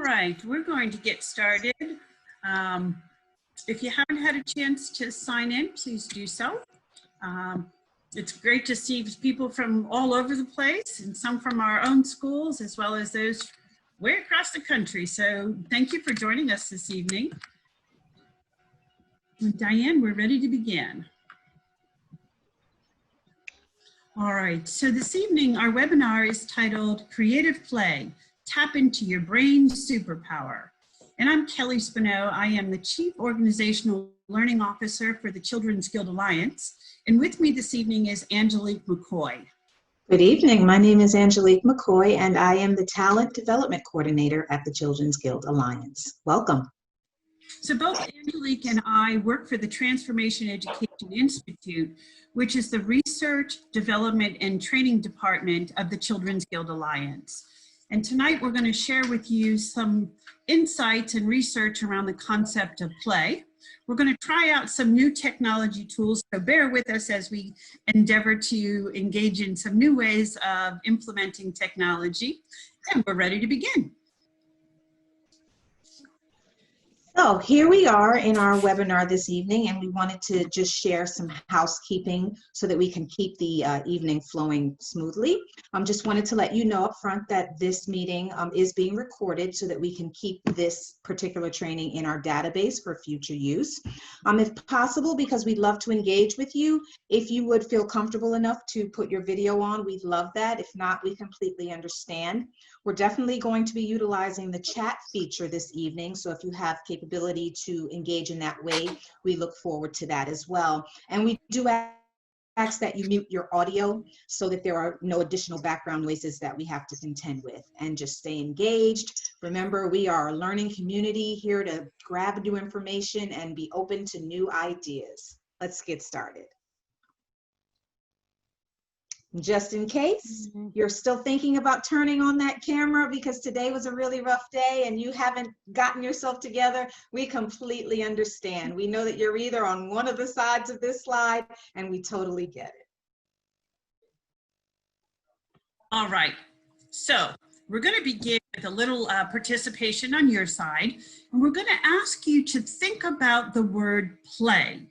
right, we're going to get started. If you haven't had a chance to sign in, please do so. It's great to see people from all over the place and some from our own schools as well as those way across the country. So thank you for joining us this evening. And Diane, we're ready to begin. All right, so this evening our webinar is titled Creative Play, Tap into Your Brain's Superpower. And I'm Kelly Spino. I am the Chief Organizational Learning Officer for the Children's Guild Alliance. And with me this evening is Angelique McCoy. Good evening. My name is Angelique McCoy, and I am the Talent Development Coordinator at the Children's Guild Alliance. Welcome. So both Angelique and I work for the Transformation Education Institute, which is the Research, Development, and Training Department of the Children's Guild Alliance. And tonight we're going to share with you some insights and research around the concept of play. We're going to try out some new technology tools, so bear with us as we endeavor to engage in some new ways of implementing technology. And we're ready to begin. So here we are in our webinar this evening, and we wanted to just share some housekeeping so that we can keep the evening flowing smoothly. Just wanted to let you know up front that this meeting is being recorded so that we can keep this particular training in our database for future use. If possible, because we'd love to engage with you, if you would feel comfortable enough to put your video on, we'd love that. If not, we completely understand. We're definitely going to be utilizing the chat feature this evening, so if you have capability to engage in that way, we look forward to that as well. And we do ask that you mute your audio so that there are no additional background noises that we have to contend with, and just stay engaged. Remember, we are a learning community here to grab new information and be open to new ideas. Let's get started. Just in case you're still thinking about turning on that camera because today was a really rough day and you haven't gotten yourself together, we completely understand. We know that you're either on one of the sides of this slide, and we totally get it. All right, so we're going to begin with a little participation on your side, and we're going to ask you to think about the word play.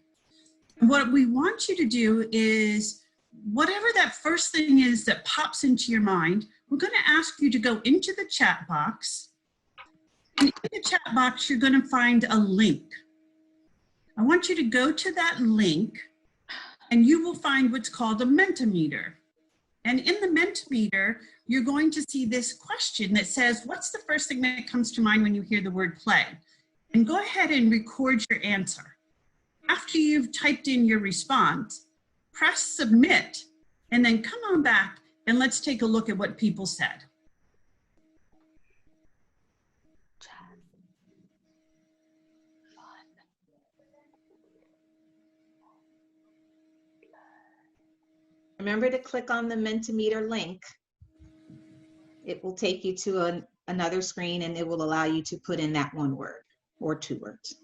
And what we want you to do is, whatever that first thing is that pops into your mind, we're going to ask you to go into the chat box. And in the chat box, you're going to find a link. I want you to go to that link, and you will find what's called a Mentimeter. And in the Mentimeter, you're going to see this question that says, what's the first thing that comes to mind when you hear the word play? And go ahead and record your answer. After you've typed in your response, press submit, and then come on back and let's take a look at what people said. Remember to click on the Mentimeter link. It will take you to another screen, and it will allow you to put in that one word or two words.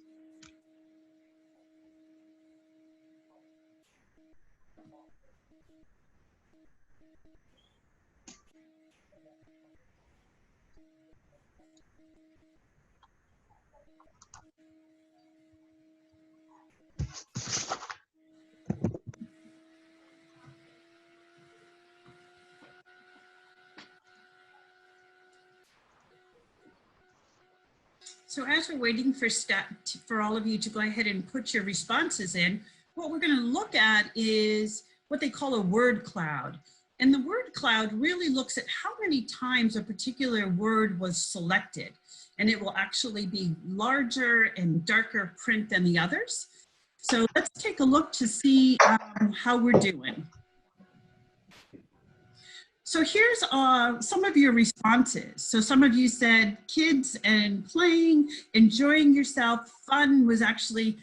So as we're waiting for all of you to go ahead and put your responses in, what we're going to look at is what they call a word cloud. And the word cloud really looks at how many times a particular word was selected. And it will actually be larger and darker print than the others. So let's take a look to see how we're doing. So here's some of your responses. So some of you said kids and playing, enjoying yourself. Fun was actually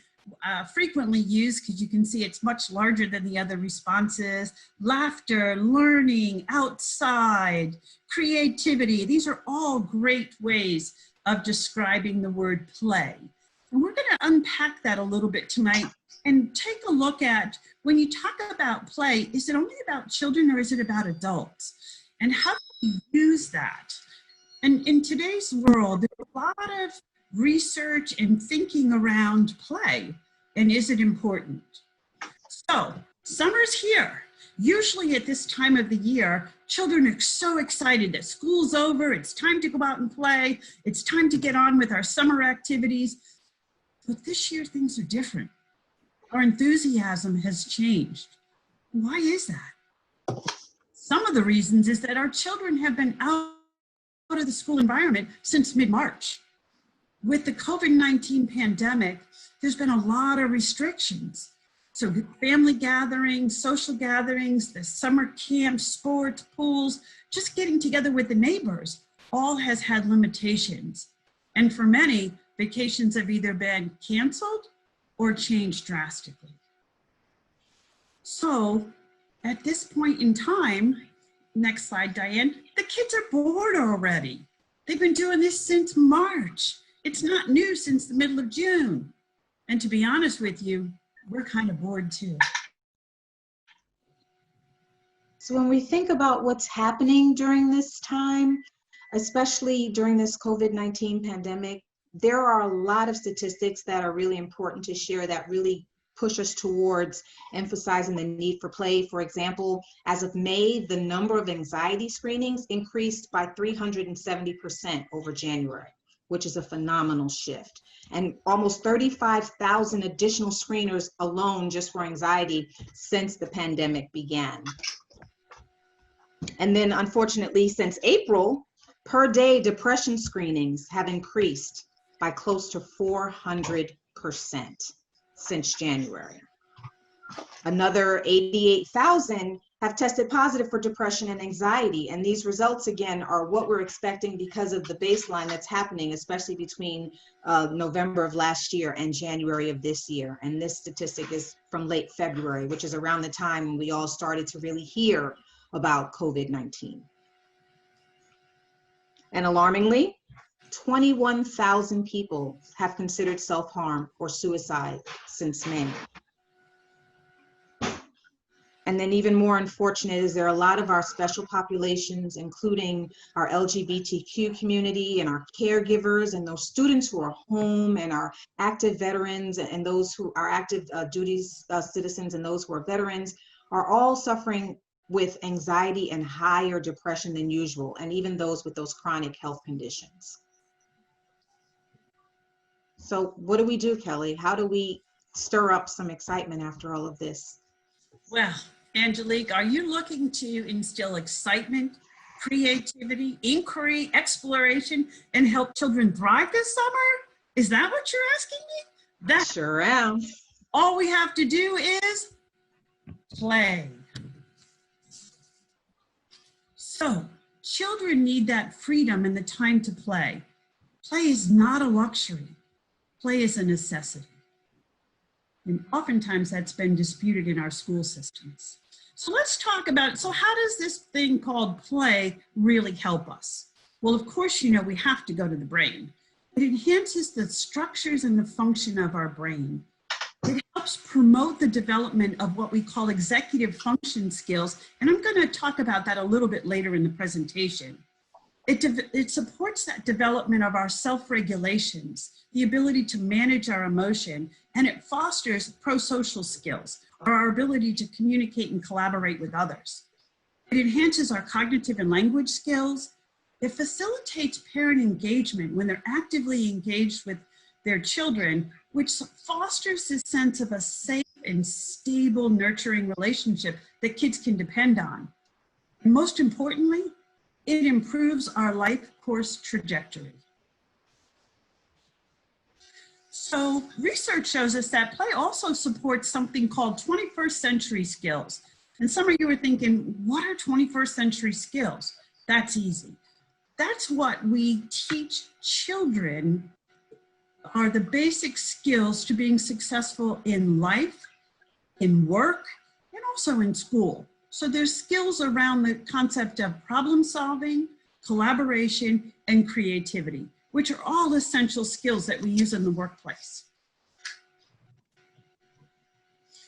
frequently used because you can see it's much larger than the other responses. Laughter, learning, outside, creativity. These are all great ways of describing the word play. And we're going to unpack that a little bit tonight and take a look at, when you talk about play, is it only about children or is it about adults? And how do we use that? And in today's world, there's a lot of research and thinking around play and is it important? So, summer's here. Usually at this time of the year, children are so excited that school's over, it's time to go out and play, it's time to get on with our summer activities. But this year things are different. Our enthusiasm has changed. Why is that? Some of the reasons is that our children have been out of the school environment since mid-March. With the COVID-19 pandemic, there's been a lot of restrictions. So family gatherings, social gatherings, the summer camps, sports, pools, just getting together with the neighbors, all has had limitations. And for many, vacations have either been canceled or changed drastically. So at this point in time, next slide, Diane, the kids are bored already. They've been doing this since March. It's not new since the middle of June. And to be honest with you, we're kind of bored too. So when we think about what's happening during this time, especially during this COVID-19 pandemic, there are a lot of statistics that are really important to share that really push us towards emphasizing the need for play. For example, as of May, the number of anxiety screenings increased by 370% over January, which is a phenomenal shift. And almost 35,000 additional screeners alone just for anxiety since the pandemic began. And then unfortunately, since April, per day depression screenings have increased by close to 400% since January. Another 88,000 have tested positive for depression and anxiety. And these results, again, are what we're expecting because of the baseline that's happening, especially between November of last year and January of this year. And this statistic is from late February, which is around the time when we all started to really hear about COVID-19. And alarmingly, 21,000 people have considered self-harm or suicide since May. And then even more unfortunate is there are a lot of our special populations, including our LGBTQ community and our caregivers and those students who are home and our active veterans and those who are active duties citizens and those who are veterans are all suffering with anxiety and higher depression than usual, and even those with those chronic health conditions. So what do we do, Kelly? How do we stir up some excitement after all of this? Well, Angelique, are you looking to instill excitement, creativity, inquiry, exploration, and help children thrive this summer? Is that what you're asking me? That sure am. All we have to do is play. So, children need that freedom and the time to play. Play is not a luxury. Play is a necessity. And oftentimes that's been disputed in our school systems. So let's talk about, so how does this thing called play really help us? Well, of course, you know, we have to go to the brain. It enhances the structures and the function of our brain. It helps promote the development of what we call executive function skills. And I'm going to talk about that a little bit later in the presentation. It supports that development of our self-regulations, the ability to manage our emotion, and it fosters pro-social skills, or our ability to communicate and collaborate with others. It enhances our cognitive and language skills. It facilitates parent engagement when they're actively engaged with their children, which fosters this sense of a safe and stable, nurturing relationship that kids can depend on. And most importantly, it improves our life course trajectory. So research shows us that play also supports something called 21st century skills. And some of you are thinking, what are 21st century skills? That's easy. That's what we teach children are the basic skills to being successful in life, in work, and also in school. So there's skills around the concept of problem solving, collaboration, and creativity, which are all essential skills that we use in the workplace.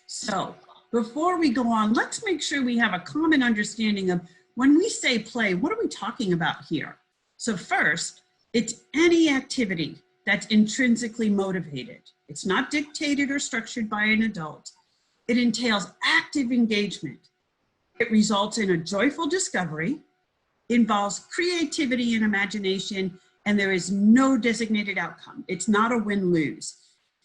So before we go on, let's make sure we have a common understanding of when we say play, what are we talking about here? So first, it's any activity that's intrinsically motivated. It's not dictated or structured by an adult. It entails active engagement. It results in a joyful discovery, involves creativity and imagination, and there is no designated outcome. It's not a win-lose.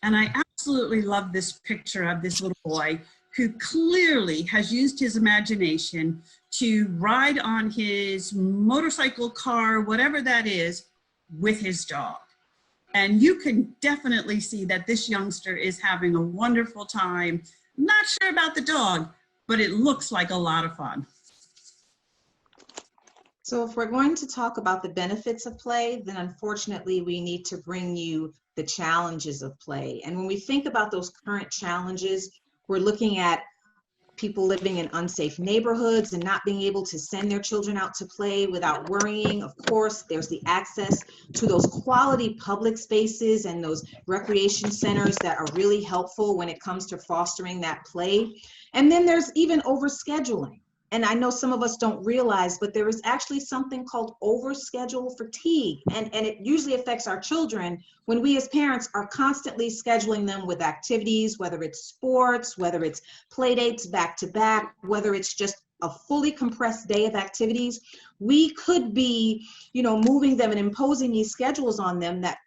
And I absolutely love this picture of this little boy who clearly has used his imagination to ride on his motorcycle, car, whatever that is, with his dog. And you can definitely see that this youngster is having a wonderful time. Not sure about the dog, but it looks like a lot of fun. So if we're going to talk about the benefits of play, then unfortunately we need to bring you the challenges of play. And when we think about those current challenges, we're looking at people living in unsafe neighborhoods and not being able to send their children out to play without worrying. Of course, there's the access to those quality public spaces and those recreation centers that are really helpful when it comes to fostering that play. And then there's even overscheduling. And I know some of us don't realize, but there is actually something called overschedule fatigue. And it usually affects our children when we as parents are constantly scheduling them with activities, whether it's sports, whether it's play dates back to back, whether it's just a fully compressed day of activities. We could be, moving them and imposing these schedules on them that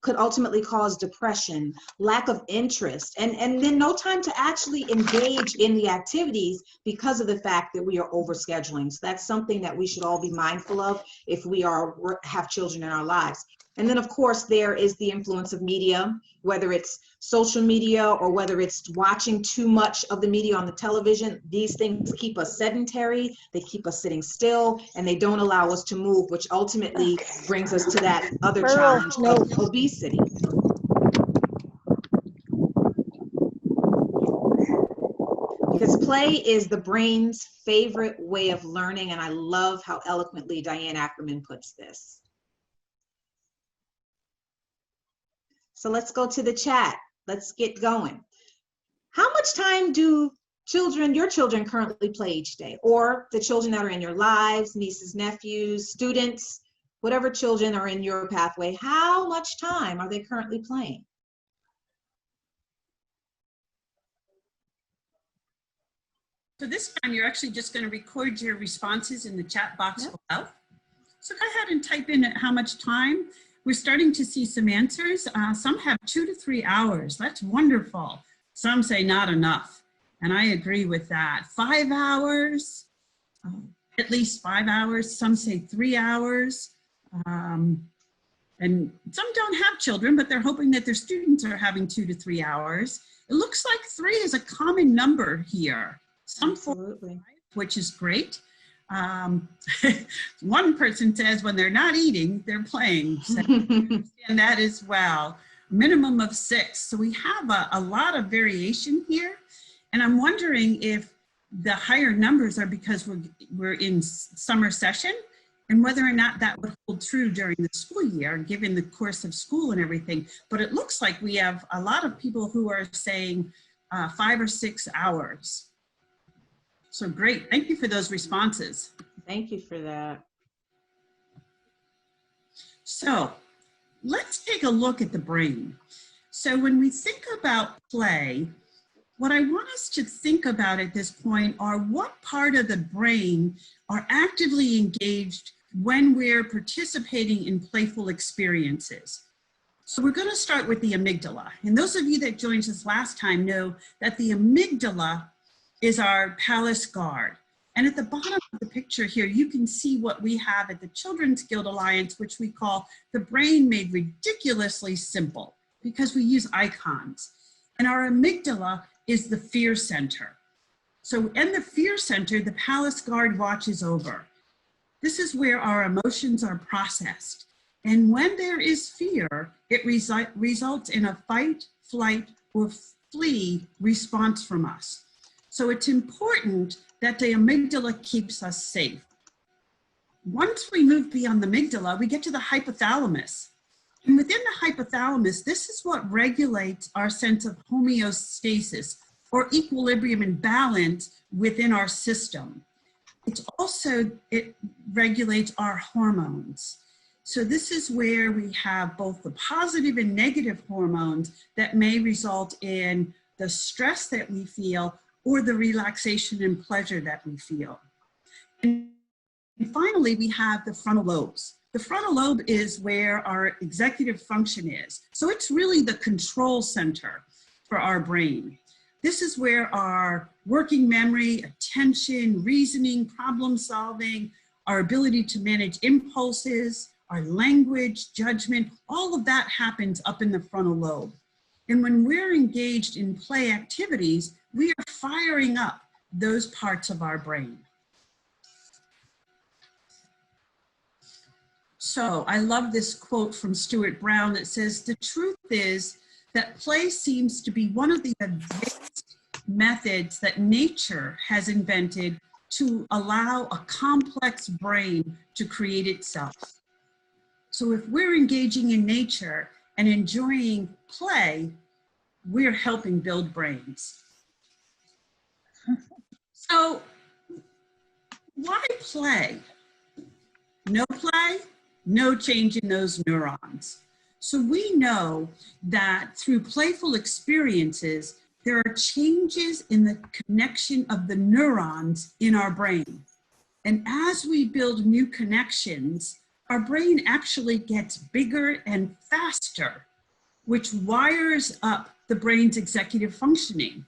could ultimately cause depression, lack of interest, and then no time to actually engage in the activities because of the fact that we are overscheduling. So that's something that we should all be mindful of if we have children in our lives. And then, of course, there is the influence of media, whether it's social media or whether it's watching too much of the media on the television. These things keep us sedentary, they keep us sitting still, and they don't allow us to move, which ultimately brings us to that other challenge of obesity. Because play is the brain's favorite way of learning, and I love how eloquently Diane Ackerman puts this. So let's go to the chat. Let's get going. How much time do your children currently play each day? Or the children that are in your lives, nieces, nephews, students, whatever children are in your pathway, how much time are they currently playing? So this time you're actually just going to record your responses in the chat box below. So go ahead and type in how much time. We're starting to see some answers. Some have 2 to 3 hours. That's wonderful. Some say not enough. And I agree with that. 5 hours, at least 5 hours. Some say 3 hours. And some don't have children, but they're hoping that their students are having 2 to 3 hours. It looks like 3 is a common number here. Some 4 to 5, which is great. One person says when they're not eating, they're playing. So I understand that as well. Minimum of 6. So we have a lot of variation here. And I'm wondering if the higher numbers are because we're in summer session, and whether or not that would hold true during the school year, given the course of school and everything. But it looks like we have a lot of people who are saying 5 or 6 hours. So great, thank you for those responses. Thank you for that. So let's take a look at the brain. So when we think about play, what I want us to think about at this point are what part of the brain are actively engaged when we're participating in playful experiences. So we're going to start with the amygdala. And those of you that joined us last time know that the amygdala is our palace guard. And at the bottom of the picture here, you can see what we have at the Children's Guild Alliance, which we call the brain made ridiculously simple because we use icons. And our amygdala is the fear center. So in the fear center, the palace guard watches over. This is where our emotions are processed. And when there is fear, it results in a fight, flight, or flee response from us. So it's important that the amygdala keeps us safe. Once we move beyond the amygdala, we get to the hypothalamus. And within the hypothalamus, this is what regulates our sense of homeostasis, or equilibrium and balance within our system. It regulates our hormones. So this is where we have both the positive and negative hormones that may result in the stress that we feel or the relaxation and pleasure that we feel. And finally, we have the frontal lobes. The frontal lobe is where our executive function is. So it's really the control center for our brain. This is where our working memory, attention, reasoning, problem solving, our ability to manage impulses, our language, judgment, all of that happens up in the frontal lobe. And when we're engaged in play activities, we are firing up those parts of our brain. So I love this quote from Stuart Brown that says, "The truth is that play seems to be one of the advanced methods that nature has invented to allow a complex brain to create itself." So if we're engaging in nature and enjoying play, we're helping build brains. So why play? No play, no change in those neurons. So we know that through playful experiences, there are changes in the connection of the neurons in our brain. And as we build new connections, our brain actually gets bigger and faster, which wires up the brain's executive functioning.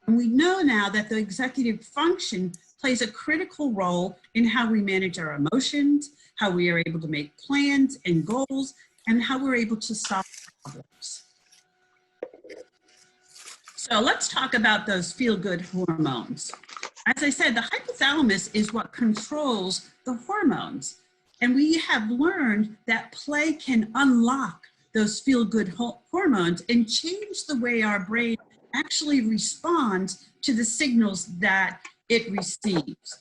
And we know now that the executive function plays a critical role in how we manage our emotions, how we are able to make plans and goals, and how we're able to solve problems. So let's talk about those feel-good hormones. As I said, the hypothalamus is what controls the hormones. And we have learned that play can unlock those feel-good hormones and change the way our brain actually responds to the signals that it receives.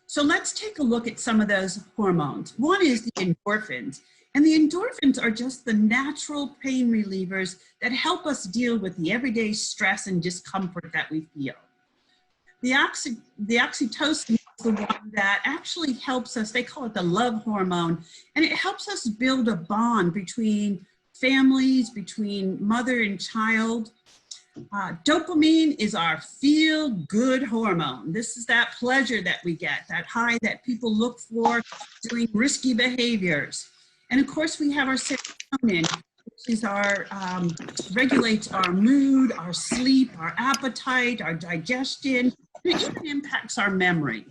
So let's take a look at some of those hormones. One is the endorphins. And the endorphins are just the natural pain relievers that help us deal with the everyday stress and discomfort that we feel. The oxytocin is the one that actually helps us, they call it the love hormone, and it helps us build a bond between families, between mother and child. Dopamine is our feel-good hormone. This is that pleasure that we get, that high that people look for doing risky behaviors. And of course, we have our serotonin, which is our, regulates our mood, our sleep, our appetite, our digestion. It even impacts our memory.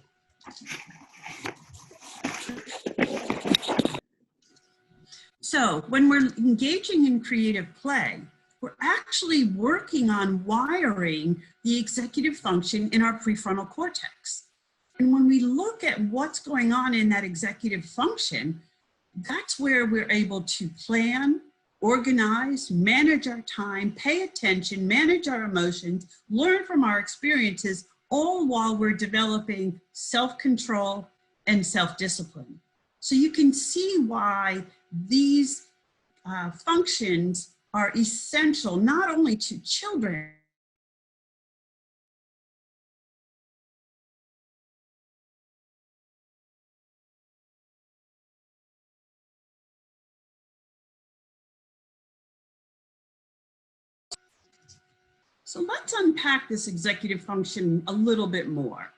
So when we're engaging in creative play, we're actually working on wiring the executive function in our prefrontal cortex. And when we look at what's going on in that executive function, that's where we're able to plan, organize, manage our time, pay attention, manage our emotions, learn from our experiences, all while we're developing self-control and self-discipline. So you can see why these functions are essential not only to children, so let's unpack this executive function a little bit more.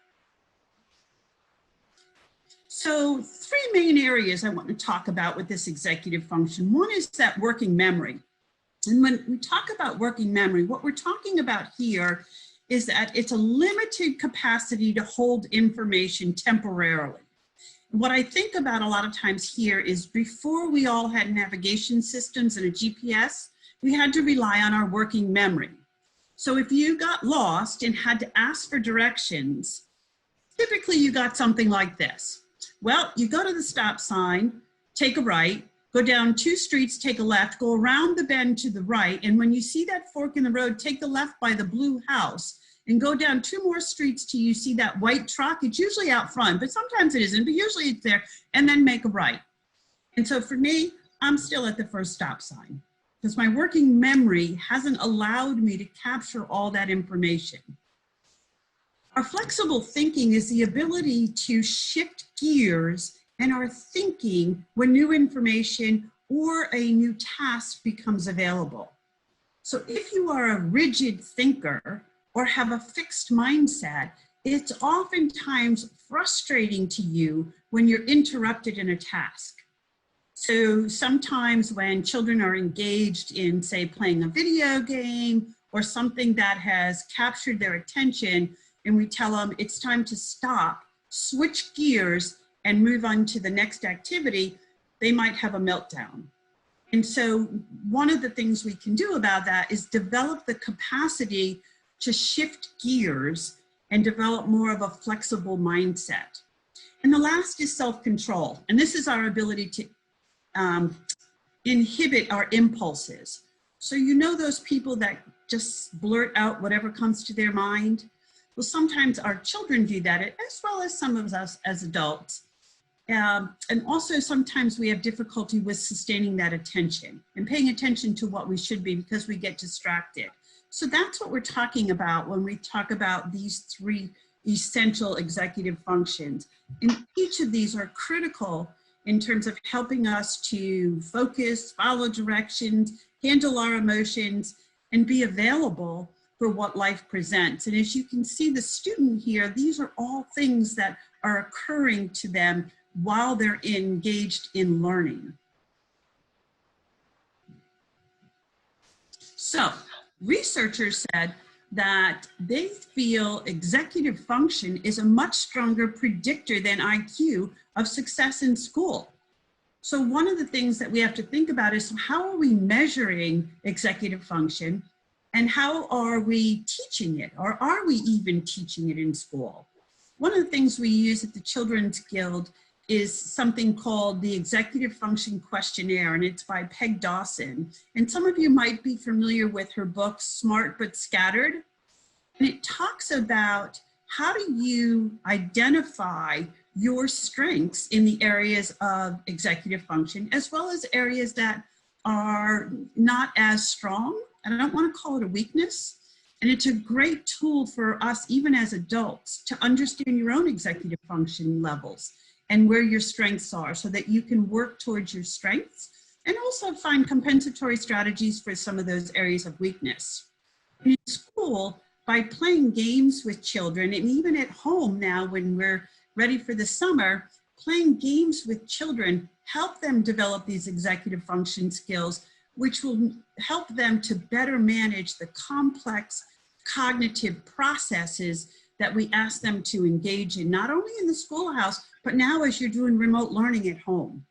So 3 main areas I want to talk about with this executive function. One is that working memory. And when we talk about working memory, what we're talking about here is that it's a limited capacity to hold information temporarily. What I think about a lot of times here is before we all had navigation systems and a GPS, we had to rely on our working memory. So if you got lost and had to ask for directions, typically you got something like this. Well, you go to the stop sign, take a right, go down 2 streets, take a left, go around the bend to the right, and when you see that fork in the road, take the left by the blue house and go down 2 more streets till you see that white truck. It's usually out front, but sometimes it isn't, but usually it's there, and then make a right. And so for me, I'm still at the first stop sign because my working memory hasn't allowed me to capture all that information. Our flexible thinking is the ability to shift gears and are thinking when new information or a new task becomes available. So if you are a rigid thinker or have a fixed mindset, it's oftentimes frustrating to you when you're interrupted in a task. So sometimes when children are engaged in, say, playing a video game or something that has captured their attention, and we tell them it's time to stop, switch gears, and move on to the next activity, they might have a meltdown. And so one of the things we can do about that is develop the capacity to shift gears and develop more of a flexible mindset. And the last is self-control. And this is our ability to inhibit our impulses. So you know those people that just blurt out whatever comes to their mind? Well, sometimes our children do that, as well as some of us as adults. And also sometimes we have difficulty with sustaining that attention and paying attention to what we should be because we get distracted. So that's what we're talking about when we talk about these three essential executive functions. And each of these are critical in terms of helping us to focus, follow directions, handle our emotions, and be available for what life presents. And as you can see, the student here, these are all things that are occurring to them while they're engaged in learning. So researchers said that they feel executive function is a much stronger predictor than IQ of success in school. So one of the things that we have to think about is how are we measuring executive function and how are we teaching it, or are we even teaching it in school? One of the things we use at the Children's Guild is something called the Executive Function Questionnaire, and it's by Peg Dawson. And some of you might be familiar with her book, Smart But Scattered. And it talks about how do you identify your strengths in the areas of executive function, as well as areas that are not as strong. And I don't want to call it a weakness. And it's a great tool for us, even as adults, to understand your own executive function levels and where your strengths are so that you can work towards your strengths and also find compensatory strategies for some of those areas of weakness. In school, by playing games with children, and even at home now when we're ready for the summer, playing games with children help them develop these executive function skills, which will help them to better manage the complex cognitive processes that we ask them to engage in, not only in the schoolhouse, but now as you're doing remote learning at home.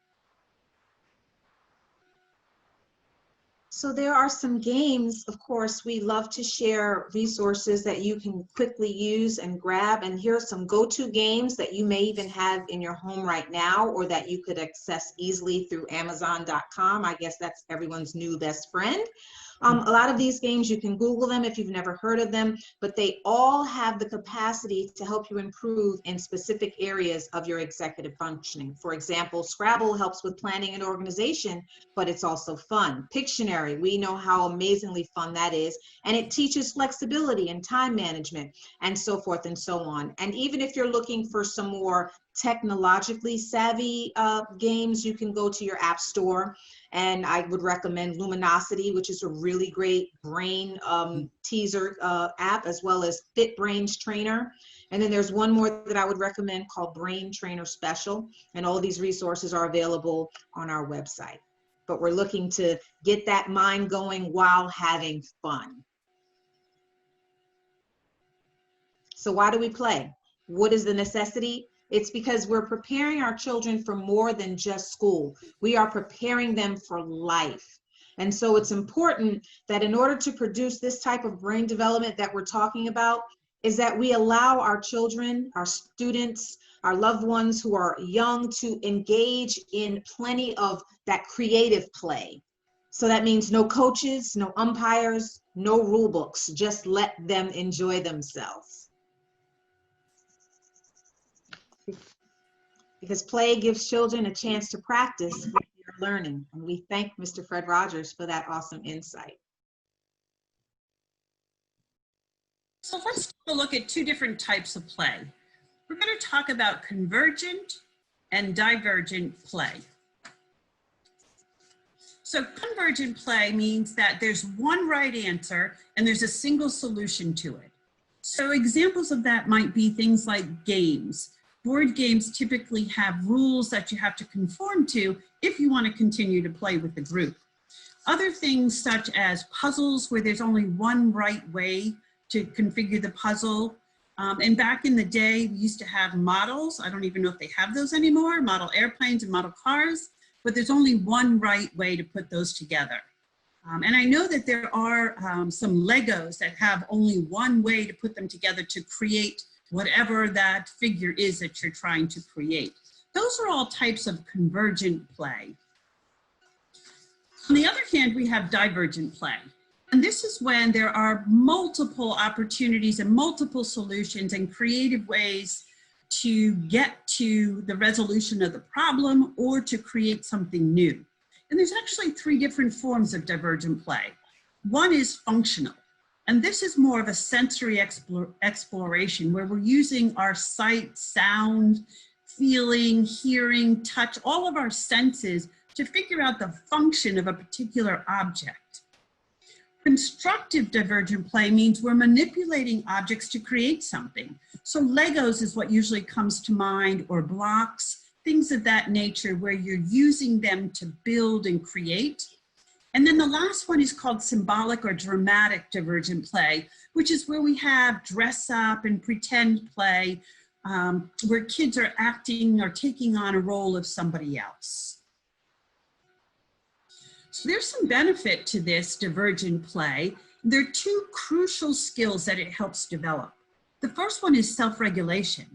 So there are some games, of course, we love to share resources that you can quickly use and grab. And here are some go-to games that you may even have in your home right now, or that you could access easily through Amazon.com. I guess that's everyone's new best friend. A lot of these games, you can Google them if you've never heard of them, but they all have the capacity to help you improve in specific areas of your executive functioning. For example, Scrabble helps with planning and organization, but it's also fun. Pictionary, we know how amazingly fun that is, and it teaches flexibility and time management and so forth and so on. And even if you're looking for some more technologically savvy games, you can go to your app store, and I would recommend Luminosity, which is a really great brain teaser app, as well as FitBrains Trainer. And then there's one more that I would recommend called Brain Trainer Special, and all these resources are available on our website. But we're looking to get that mind going while having fun. So why do we play? What is the necessity? It's because we're preparing our children for more than just school. We are preparing them for life. And so it's important that in order to produce this type of brain development that we're talking about, is that we allow our children, our students, our loved ones who are young to engage in plenty of that creative play. So that means no coaches, no umpires, no rule books, just let them enjoy themselves. Because play gives children a chance to practice what they're learning. And we thank Mr. Fred Rogers for that awesome insight. So let's take a look at two different types of play. We're going to talk about convergent and divergent play. So convergent play means that there's one right answer and there's a single solution to it. So examples of that might be things like games. Board games typically have rules that you have to conform to if you want to continue to play with the group. Other things such as puzzles where there's only one right way to configure the puzzle. And back in the day, we used to have models. I don't even know if they have those anymore, model airplanes and model cars, but there's only one right way to put those together. And I know that there are some Legos that have only one way to put them together to create whatever that figure is that you're trying to create. Those are all types of convergent play. On the other hand, we have divergent play. And this is when there are multiple opportunities and multiple solutions and creative ways to get to the resolution of the problem or to create something new. And there's actually 3 different forms of divergent play. One is functional, and this is more of a sensory exploration where we're using our sight, sound, feeling, hearing, touch, all of our senses to figure out the function of a particular object. Constructive divergent play means we're manipulating objects to create something. So Legos is what usually comes to mind, or blocks, things of that nature where you're using them to build and create. And then the last one is called symbolic or dramatic divergent play, which is where we have dress up and pretend play, where kids are acting or taking on a role of somebody else. So there's some benefit to this divergent play. There are 2 crucial skills that it helps develop. The first one is self-regulation,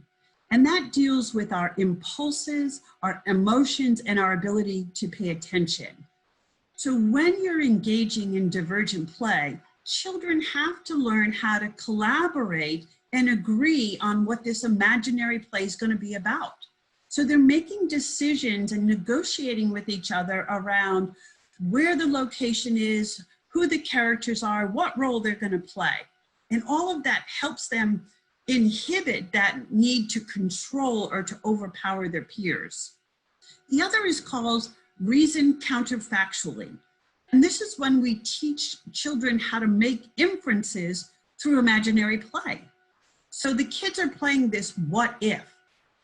and that deals with our impulses, our emotions, and our ability to pay attention. So when you're engaging in divergent play, children have to learn how to collaborate and agree on what this imaginary play is going to be about. So they're making decisions and negotiating with each other around where the location is, who the characters are, what role they're going to play. And all of that helps them inhibit that need to control or to overpower their peers. The other is called reason counterfactually. And this is when we teach children how to make inferences through imaginary play. So the kids are playing this what if.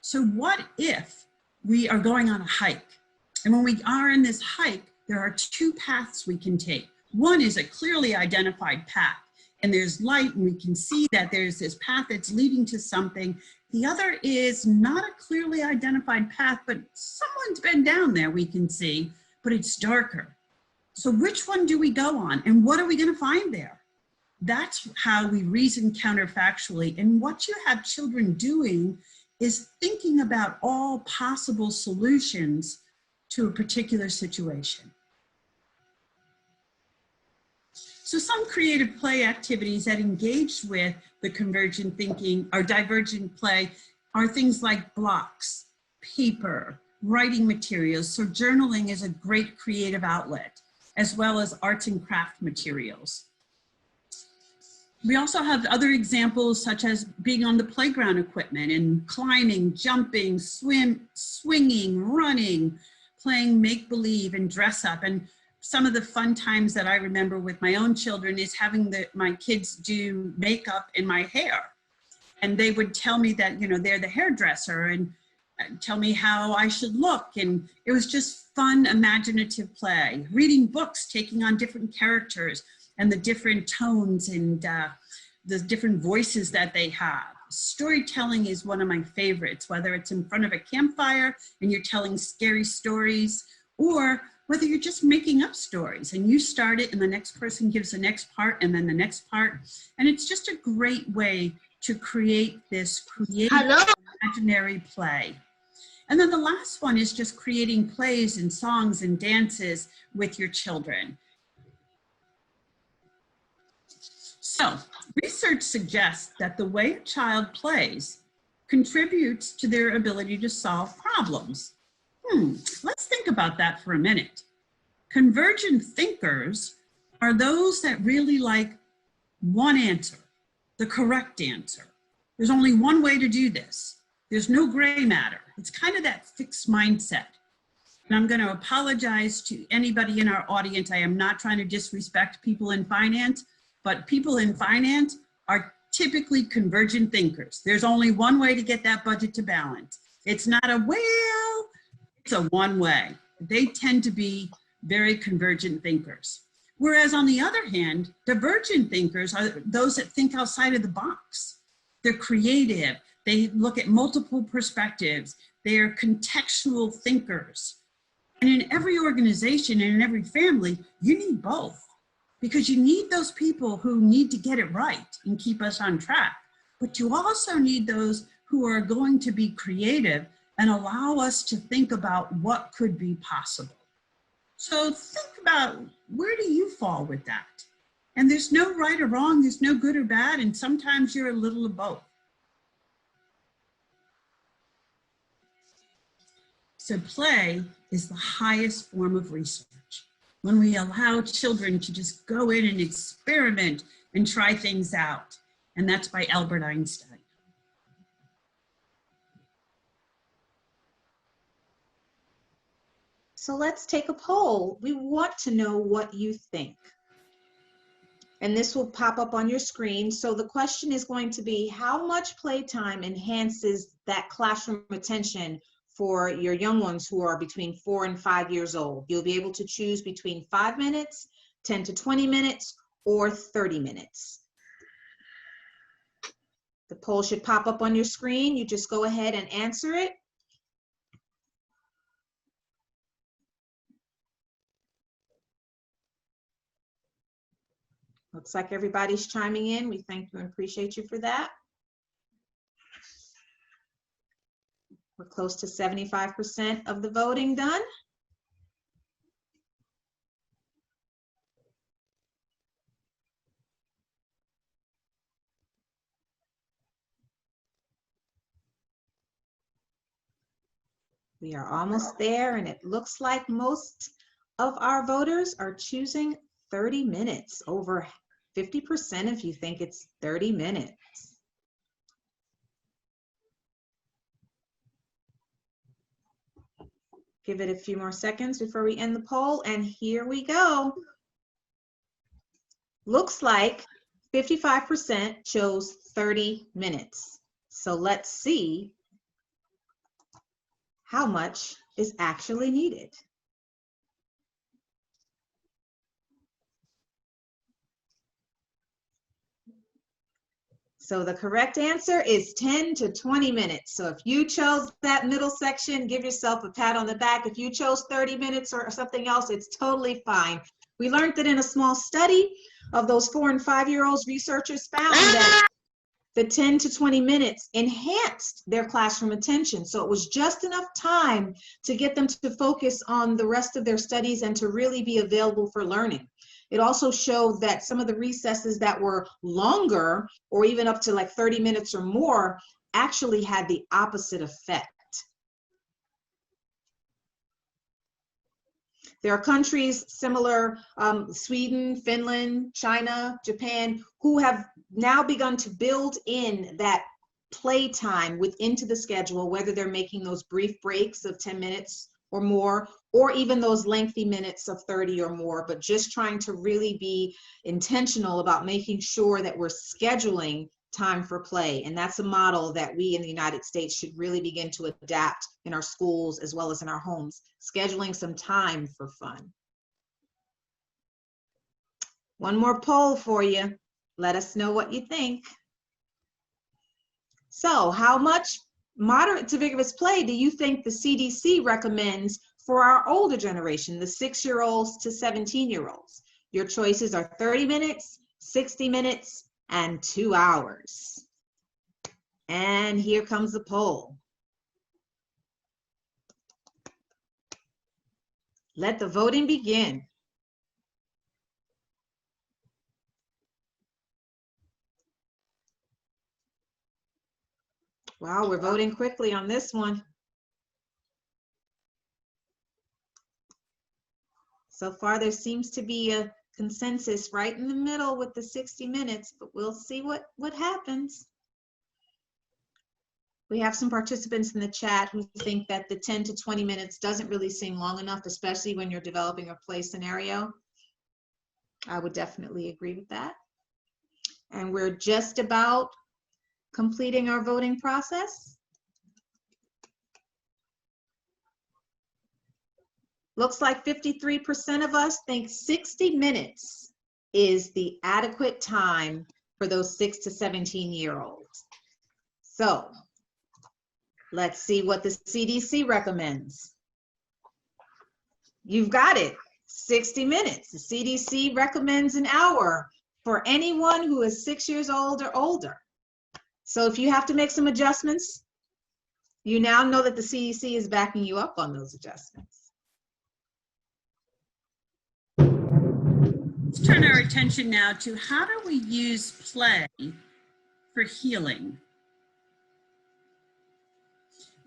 So what if we are going on a hike? And when we are in this hike, there are 2 paths we can take. One is a clearly identified path, and there's light and we can see that there's this path that's leading to something. The other is not a clearly identified path, but someone's been down there, we can see, but it's darker. So which one do we go on, and what are we going to find there? That's how we reason counterfactually. And what you have children doing is thinking about all possible solutions to a particular situation. So some creative play activities that engage with the convergent thinking or divergent play are things like blocks, paper, writing materials. So journaling is a great creative outlet, as well as arts and craft materials. We also have other examples such as being on the playground equipment and climbing, jumping, swinging, running, playing make-believe and dress up. And some of the fun times that I remember with my own children is having my kids do makeup in my hair. And they would tell me that, you know, they're the hairdresser and tell me how I should look. And it was just fun, imaginative play. Reading books, taking on different characters and the different tones and the different voices that they have. Storytelling is one of my favorites, whether it's in front of a campfire and you're telling scary stories, or whether you're just making up stories and you start it and the next person gives the next part and then the next part. And it's just a great way to create this creative imaginary play. And then the last one is just creating plays and songs and dances with your children. So research suggests that the way a child plays contributes to their ability to solve problems. Let's think about that for a minute. Convergent thinkers are those that really like one answer, the correct answer. There's only one way to do this. There's no gray matter. It's kind of that fixed mindset. And I'm going to apologize to anybody in our audience. I am not trying to disrespect people in finance, but people in finance are typically convergent thinkers. There's only one way to get that budget to balance. It's not a well, it's a one way. They tend to be very convergent thinkers. Whereas on the other hand, divergent thinkers are those that think outside of the box. They're creative. They look at multiple perspectives. They're contextual thinkers. And in every organization and in every family, you need both, because you need those people who need to get it right and keep us on track. But you also need those who are going to be creative and allow us to think about what could be possible. So think about, where do you fall with that? And there's no right or wrong, there's no good or bad, and sometimes you're a little of both. So play is the highest form of research. When we allow children to just go in and experiment and try things out. And that's by Albert Einstein. So let's take a poll. We want to know what you think. And this will pop up on your screen. So the question is going to be, how much playtime enhances that classroom attention for your young ones who are between 4 and 5 years old? You'll be able to choose between 5 minutes, 10 to 20 minutes, or 30 minutes. The poll should pop up on your screen. You just go ahead and answer it. Looks like everybody's chiming in. We thank you and appreciate you for that. We're close to 75% of the voting done. We are almost there, and it looks like most of our voters are choosing 30 minutes. Over 50% of you think it's 30 minutes. Give it a few more seconds before we end the poll, and here we go. Looks like 55% chose 30 minutes. So let's see how much is actually needed. So the correct answer is 10 to 20 minutes. So if you chose that middle section, give yourself a pat on the back. If you chose 30 minutes or something else, it's totally fine. We learned that in a small study of those 4 and 5-year-olds, researchers found that the 10 to 20 minutes enhanced their classroom attention. So it was just enough time to get them to focus on the rest of their studies and to really be available for learning. It also showed that some of the recesses that were longer, or even up to like 30 minutes or more, actually had the opposite effect. There are countries similar, Sweden, Finland, China, Japan, who have now begun to build in that playtime into the schedule, whether they're making those brief breaks of 10 minutes or more, or even those lengthy minutes of 30 or more, but just trying to really be intentional about making sure that we're scheduling time for play. And that's a model that we in the United States should really begin to adapt in our schools as well as in our homes, scheduling some time for fun. One more poll for you. Let us know what you think. So how much moderate to vigorous play do you think the CDC recommends for our older generation, the 6-year-olds to 17-year-olds? Your choices are 30 minutes, 60 minutes, and 2 hours. And here comes the poll. Let the voting begin. Wow, we're voting quickly on this one. So far, there seems to be a consensus right in the middle with the 60 minutes, but we'll see what happens. We have some participants in the chat who think that the 10 to 20 minutes doesn't really seem long enough, especially when you're developing a play scenario. I would definitely agree with that. And we're just about completing our voting process. Looks like 53% of us think 60 minutes is the adequate time for those 6 to 17-year-olds. So let's see what the CDC recommends. You've got it, 60 minutes. The CDC recommends an hour for anyone who is 6 years old or older. So if you have to make some adjustments, you now know that the CDC is backing you up on those adjustments. Let's turn our attention now to how do we use play for healing.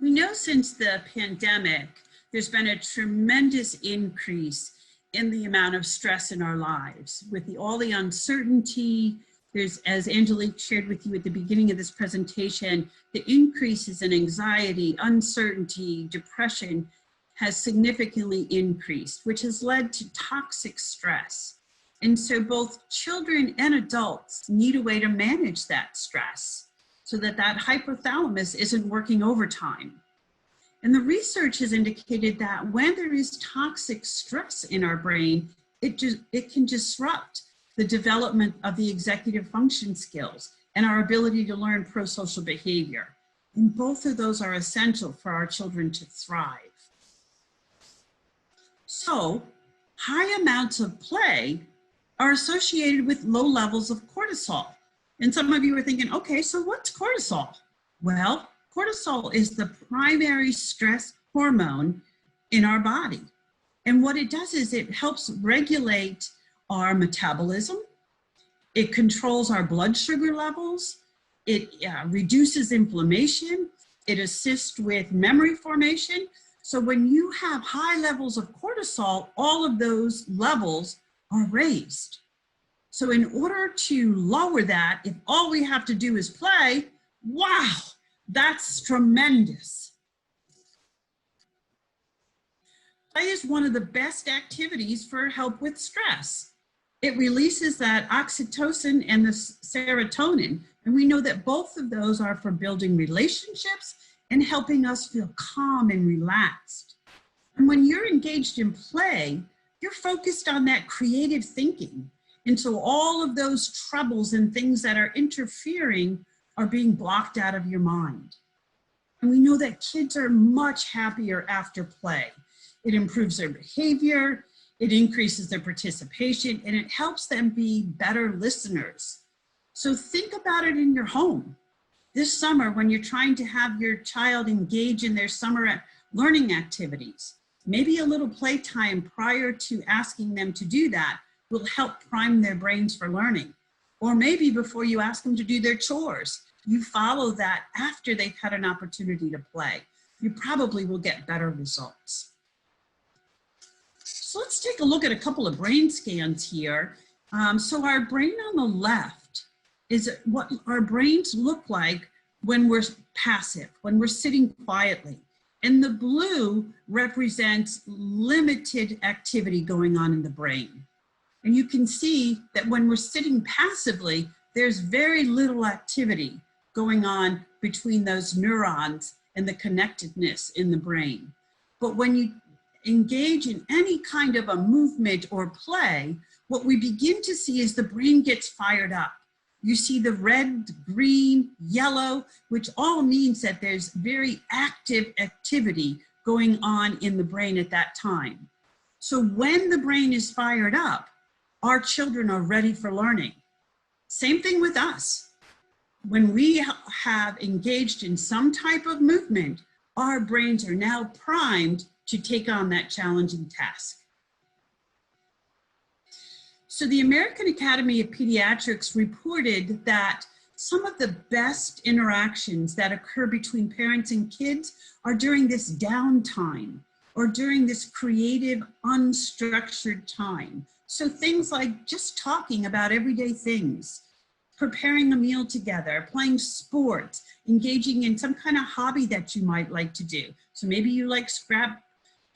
We know since the pandemic, there's been a tremendous increase in the amount of stress in our lives. With all the uncertainty, there's, as Angelique shared with you at the beginning of this presentation, the increases in anxiety, uncertainty, depression has significantly increased, which has led to toxic stress. And so both children and adults need a way to manage that stress so that that hypothalamus isn't working overtime. And the research has indicated that when there is toxic stress in our brain, it can disrupt the development of the executive function skills and our ability to learn pro-social behavior. And both of those are essential for our children to thrive. So, high amounts of play are associated with low levels of cortisol. And some of you are thinking, okay, so what's cortisol? Well, cortisol is the primary stress hormone in our body. And what it does is it helps regulate our metabolism. It controls our blood sugar levels. It reduces inflammation. It assists with memory formation. So when you have high levels of cortisol, all of those levels are raised. So in order to lower that, if all we have to do is play, wow, that's tremendous. Play is one of the best activities for help with stress. It releases that oxytocin and the serotonin, and we know that both of those are for building relationships and helping us feel calm and relaxed. And when you're engaged in play, you're focused on that creative thinking. And so all of those troubles and things that are interfering are being blocked out of your mind. And we know that kids are much happier after play. It improves their behavior, it increases their participation, and it helps them be better listeners. So think about it in your home. This summer, when you're trying to have your child engage in their summer learning activities, maybe a little playtime prior to asking them to do that will help prime their brains for learning. Or maybe before you ask them to do their chores, you follow that after they've had an opportunity to play. You probably will get better results. So let's take a look at a couple of brain scans here. So our brain on the left is what our brains look like when we're passive, when we're sitting quietly. And the blue represents limited activity going on in the brain. And you can see that when we're sitting passively, there's very little activity going on between those neurons and the connectedness in the brain. But when you engage in any kind of a movement or play, what we begin to see is the brain gets fired up. You see the red, green, yellow, which all means that there's very active activity going on in the brain at that time. So when the brain is fired up, our children are ready for learning. Same thing with us. When we have engaged in some type of movement, our brains are now primed to take on that challenging task. So the American Academy of Pediatrics reported that some of the best interactions that occur between parents and kids are during this downtime or during this creative, unstructured time. So things like just talking about everyday things, preparing a meal together, playing sports, engaging in some kind of hobby that you might like to do. So maybe you like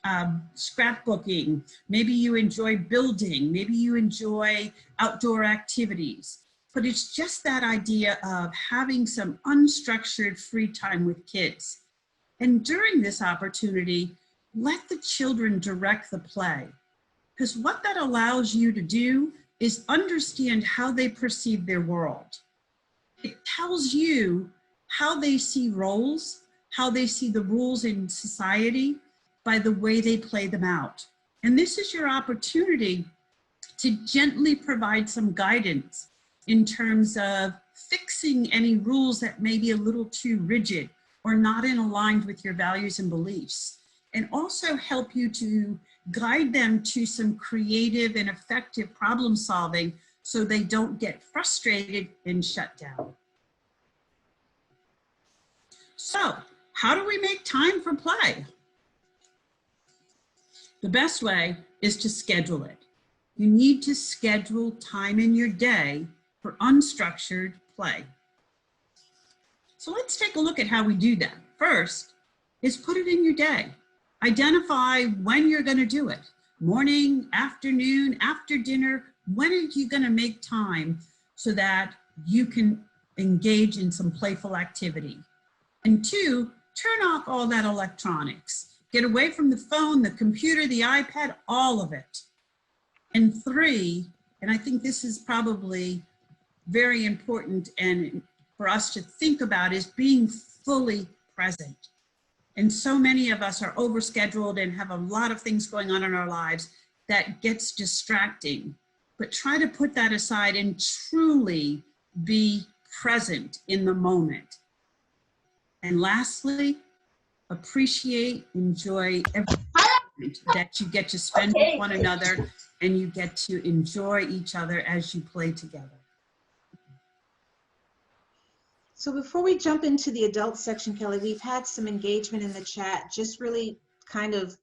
scrapbooking, maybe you enjoy building, maybe you enjoy outdoor activities. But it's just that idea of having some unstructured free time with kids. And during this opportunity, let the children direct the play. Because what that allows you to do is understand how they perceive their world. It tells you how they see roles, how they see the rules in society by the way they play them out. And this is your opportunity to gently provide some guidance in terms of fixing any rules that may be a little too rigid or not in aligned with your values and beliefs, and also help you to guide them to some creative and effective problem solving so they don't get frustrated and shut down. So, how do we make time for play? The best way is to schedule it. You need to schedule time in your day for unstructured play. So let's take a look at how we do that. First is put it in your day. Identify when you're going to do it. Morning, afternoon, after dinner. When are you going to make time so that you can engage in some playful activity? And two, turn off all that electronics. Get away from the phone, the computer, the iPad, all of it. And three, and I think this is probably very important and for us to think about, is being fully present. And so many of us are overscheduled and have a lot of things going on in our lives that gets distracting. But try to put that aside and truly be present in the moment. And lastly, appreciate, enjoy every moment that you get to spend with one another, and you get to enjoy each other as you play together. So before we jump into the adult section, Kelly, we've had some engagement in the chat, just really kind of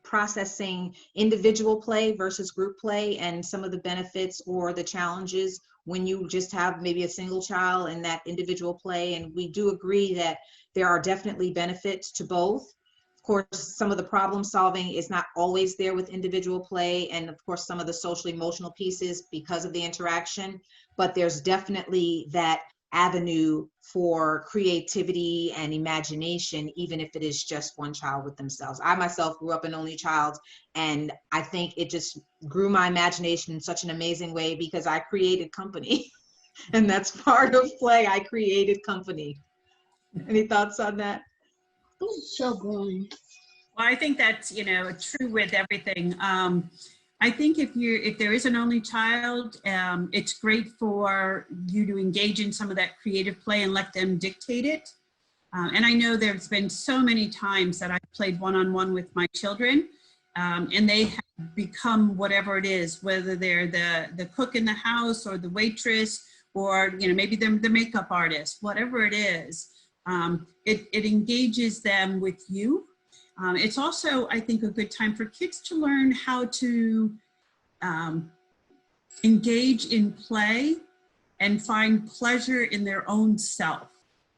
processing individual play versus group play and some of the benefits or the challenges when you just have maybe a single child and that individual play. And we do agree that there are definitely benefits to both. Of course, some of the problem solving is not always there with individual play, and of course some of the social emotional pieces because of the interaction, but there's definitely that avenue for creativity and imagination, even if it is just one child with themselves. I myself grew up an only child, and I think it just grew my imagination in such an amazing way because I created company. And that's part of play. I created company. Any thoughts on that? It was so boring. Well, I think that's, true with everything. I think if there is an only child, it's great for you to engage in some of that creative play and let them dictate it. And I know there's been so many times that I've played one-on-one with my children, and they have become whatever it is, whether they're the cook in the house or the waitress, or maybe they're the makeup artist, whatever it is. It engages them with you. It's also, I think, a good time for kids to learn how to engage in play and find pleasure in their own self.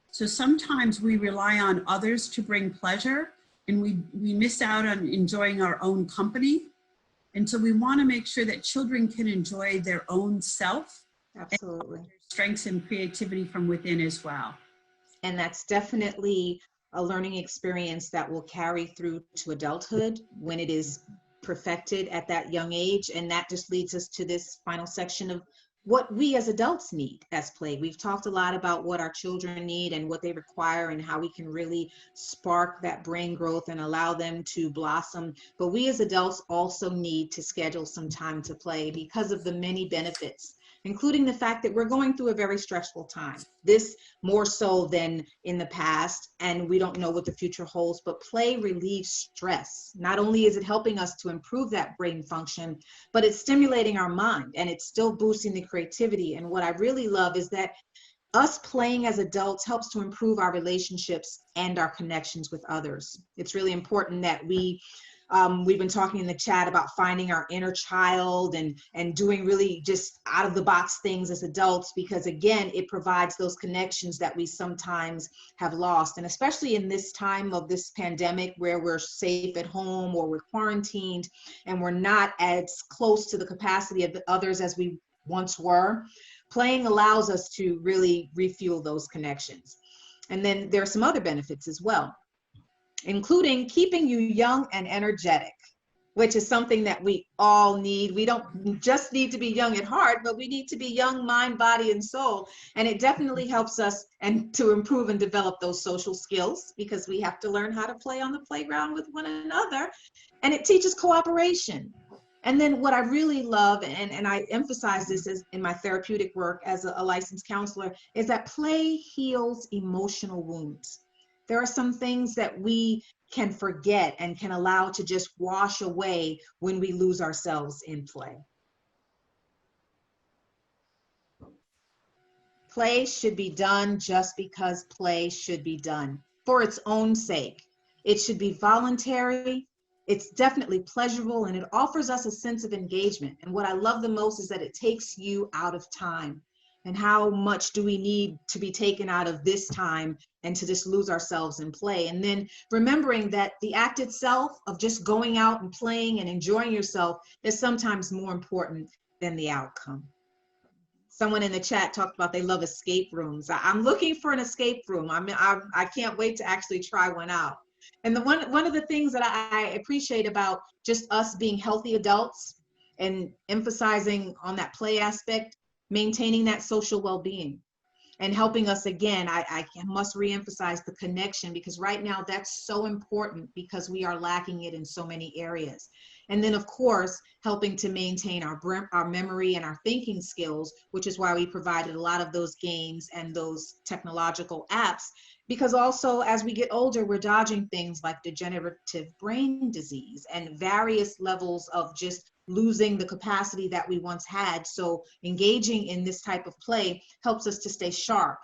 So sometimes we rely on others to bring pleasure, and we miss out on enjoying our own company. And so we want to make sure that children can enjoy their own self. Absolutely. And strengths and creativity from within as well. And that's definitely a learning experience that will carry through to adulthood when it is perfected at that young age. And that just leads us to this final section of what we as adults need as play. We've talked a lot about what our children need and what they require and how we can really spark that brain growth and allow them to blossom. But we as adults also need to schedule some time to play because of the many benefits, including the fact that we're going through a very stressful time. This more so than in the past, and we don't know what the future holds, but play relieves stress. Not only is it helping us to improve that brain function, but it's stimulating our mind, and it's still boosting the creativity. And what I really love is that us playing as adults helps to improve our relationships and our connections with others. It's really important that we We've been talking in the chat about finding our inner child and doing really just out of the box things as adults, because again, it provides those connections that we sometimes have lost. And especially in this time of this pandemic where we're safe at home or we're quarantined and we're not as close to the capacity of others as we once were, playing allows us to really refuel those connections. And then there are some other benefits as well, including keeping you young and energetic, which is something that we all need. We don't just need to be young at heart, but we need to be young mind, body, and soul. And it definitely helps us and to improve and develop those social skills, because we have to learn how to play on the playground with one another. And it teaches cooperation. And then what I really love, and I emphasize this as in my therapeutic work as a licensed counselor, is that play heals emotional wounds. There are some things that we can forget and can allow to just wash away when we lose ourselves in play. Play should be done just because play should be done, for its own sake. It should be voluntary. It's definitely pleasurable, and it offers us a sense of engagement. And what I love the most is that it takes you out of time. And how much do we need to be taken out of this time and to just lose ourselves in play? And then remembering that the act itself of just going out and playing and enjoying yourself is sometimes more important than the outcome. Someone in the chat talked about they love escape rooms. I'm looking for an escape room. I can't wait to actually try one out. And one of the things that I appreciate about just us being healthy adults and emphasizing on that play aspect, maintaining that social well-being and helping us, again, I must reemphasize the connection, because right now that's so important because we are lacking it in so many areas. And then of course, helping to maintain our memory and our thinking skills, which is why we provided a lot of those games and those technological apps, because also as we get older, we're dodging things like degenerative brain disease and various levels of just losing the capacity that we once had. So engaging in this type of play helps us to stay sharp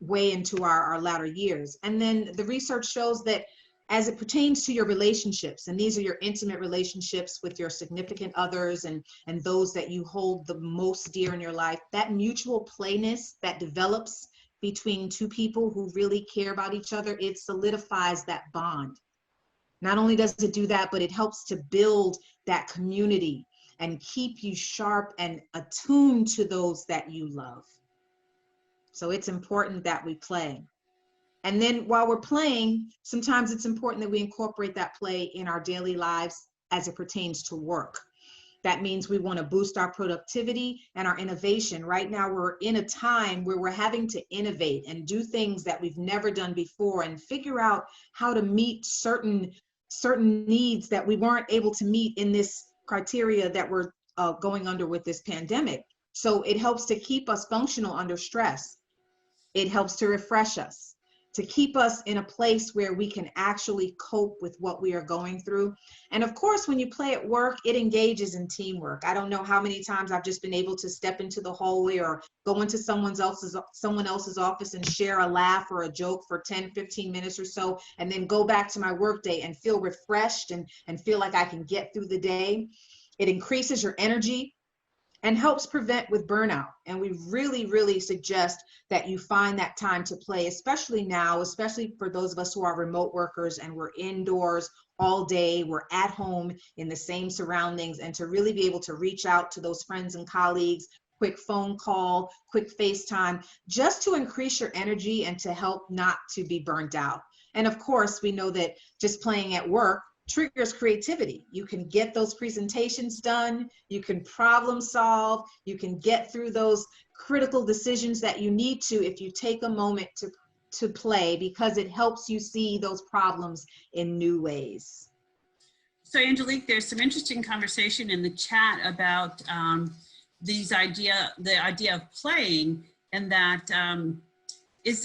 way into our latter years. And then the research shows that as it pertains to your relationships, and these are your intimate relationships with your significant others and those that you hold the most dear in your life, that mutual playness that develops between two people who really care about each other, it solidifies that bond. Not only does it do that, but it helps to build that community and keep you sharp and attuned to those that you love. So it's important that we play. And then while we're playing, sometimes it's important that we incorporate that play in our daily lives as it pertains to work. That means we want to boost our productivity and our innovation. Right now, we're in a time where we're having to innovate and do things that we've never done before and figure out how to meet certain needs that we weren't able to meet in this criteria that we're going under with this pandemic. So it helps to keep us functional under stress. It helps to refresh us, to keep us in a place where we can actually cope with what we are going through. And of course, when you play at work, it engages in teamwork. I don't know how many times I've just been able to step into the hallway or go into someone else's office and share a laugh or a joke for 10, 15 minutes or so, and then go back to my workday and feel refreshed and feel like I can get through the day. It increases your energy and helps prevent with burnout. And we really, really suggest that you find that time to play, especially now, especially for those of us who are remote workers and we're indoors all day, we're at home in the same surroundings, and to really be able to reach out to those friends and colleagues, quick phone call, quick FaceTime, just to increase your energy and to help not to be burnt out. And of course, we know that just playing at work triggers creativity. You can get those presentations done, you can problem solve, you can get through those critical decisions that you need to if you take a moment to play, because it helps you see those problems in new ways. So Angelique, there's some interesting conversation in the chat about the idea of playing, and that is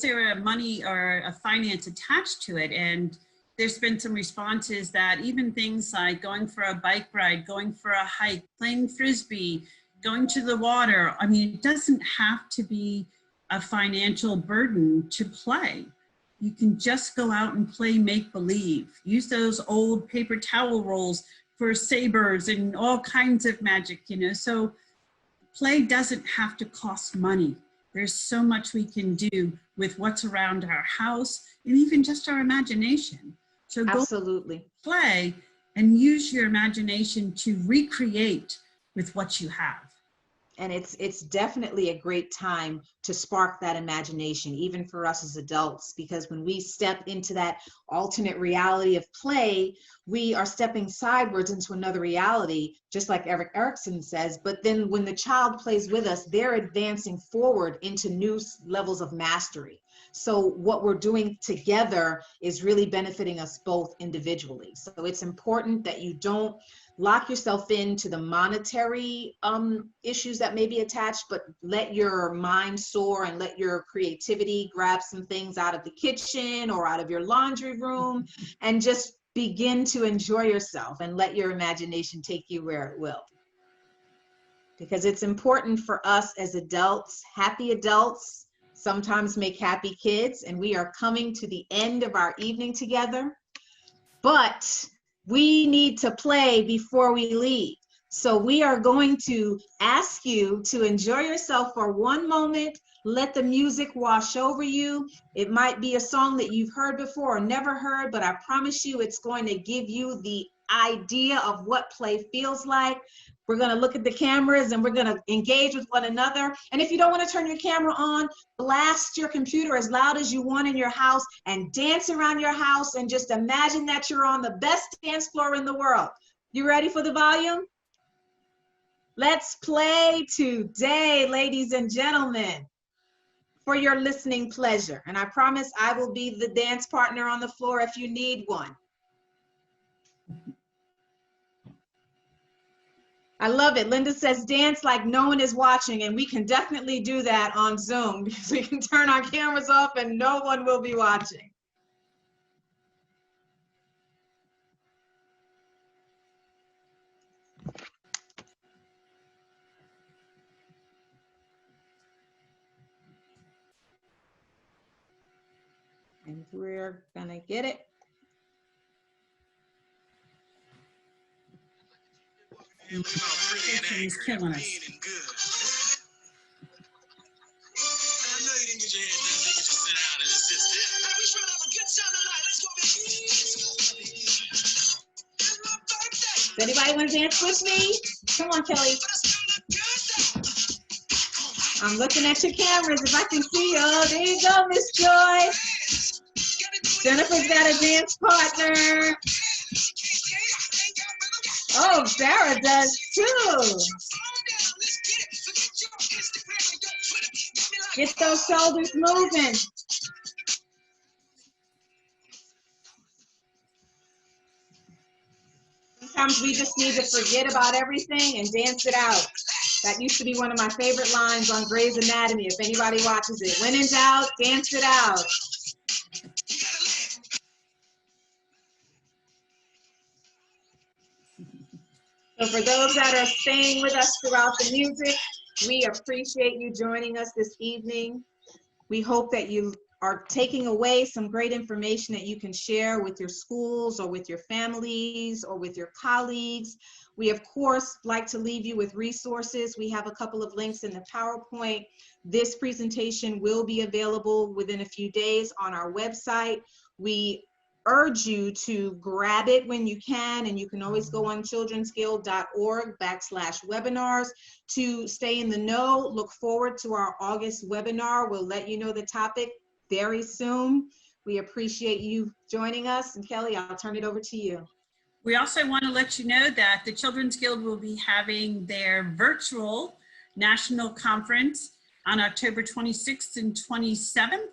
there a money or a finance attached to it? And there's been some responses that even things like going for a bike ride, going for a hike, playing Frisbee, going to the water, I mean, it doesn't have to be a financial burden to play. You can just go out and play make-believe. Use those old paper towel rolls for sabers and all kinds of magic, you know. So play doesn't have to cost money. There's so much we can do with what's around our house and even just our imagination. So go Absolutely. play and use your imagination to recreate with what you have. And it's definitely a great time to spark that imagination, even for us as adults, because when we step into that alternate reality of play, we are stepping sideways into another reality, just like Eric Erickson says. But then when the child plays with us, they're advancing forward into new levels of mastery. So what we're doing together is really benefiting us both individually. So it's important that you don't lock yourself into the monetary issues that may be attached, but let your mind soar and let your creativity grab some things out of the kitchen or out of your laundry room and just begin to enjoy yourself and let your imagination take you where it will. Because it's important for us as adults, happy adults sometimes make happy kids, and we are coming to the end of our evening together. But we need to play before we leave. So we are going to ask you to enjoy yourself for one moment. Let the music wash over you. It might be a song that you've heard before or never heard, but I promise you it's going to give you the idea of what play feels like. We're going to look at the cameras and we're going to engage with one another. And if you don't want to turn your camera on, blast your computer as loud as you want in your house and dance around your house and just imagine that you're on the best dance floor in the world. You ready for the volume? Let's play today, ladies and gentlemen, for your listening pleasure. And I promise I will be the dance partner on the floor if you need one. I love it. Linda says dance like no one is watching, and we can definitely do that on Zoom because we can turn our cameras off and no one will be watching. And we're gonna get it. He's killing us. Does anybody want to dance with me? Come on, Kelly. I'm looking at your cameras. If I can see you. Oh, there you go, Miss Joy. Jennifer's got a dance partner. Oh, Sarah does too. Get those shoulders moving. Sometimes we just need to forget about everything and dance it out. That used to be one of my favorite lines on Grey's Anatomy, if anybody watches it. When in doubt, dance it out. So for those that are staying with us throughout the music, we appreciate you joining us this evening. We hope that you are taking away some great information that you can share with your schools or with your families or with your colleagues. We, of course, like to leave you with resources. We have a couple of links in the PowerPoint. This presentation will be available within a few days on our website. We urge you to grab it when you can, and you can always go on childrensguild.org/webinars to stay in the know. Look forward to our August webinar. We'll let you know the topic very soon. We appreciate you joining us. And Kelly, I'll turn it over to you. We also want to let you know that the Children's Guild will be having their virtual national conference on October 26th and 27th.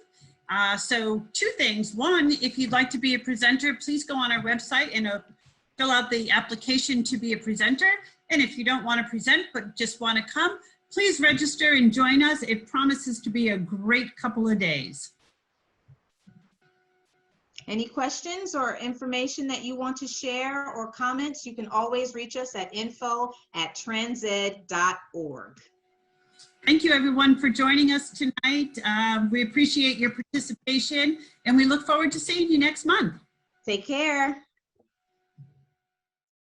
So two things. One, if you'd like to be a presenter, please go on our website and fill out the application to be a presenter. And if you don't want to present but just want to come, please register and join us. It promises to be a great couple of days. Any questions or information that you want to share or comments, you can always reach us at info@transed.org. Thank you, everyone, for joining us tonight. We appreciate your participation, and we look forward to seeing you next month. Take care.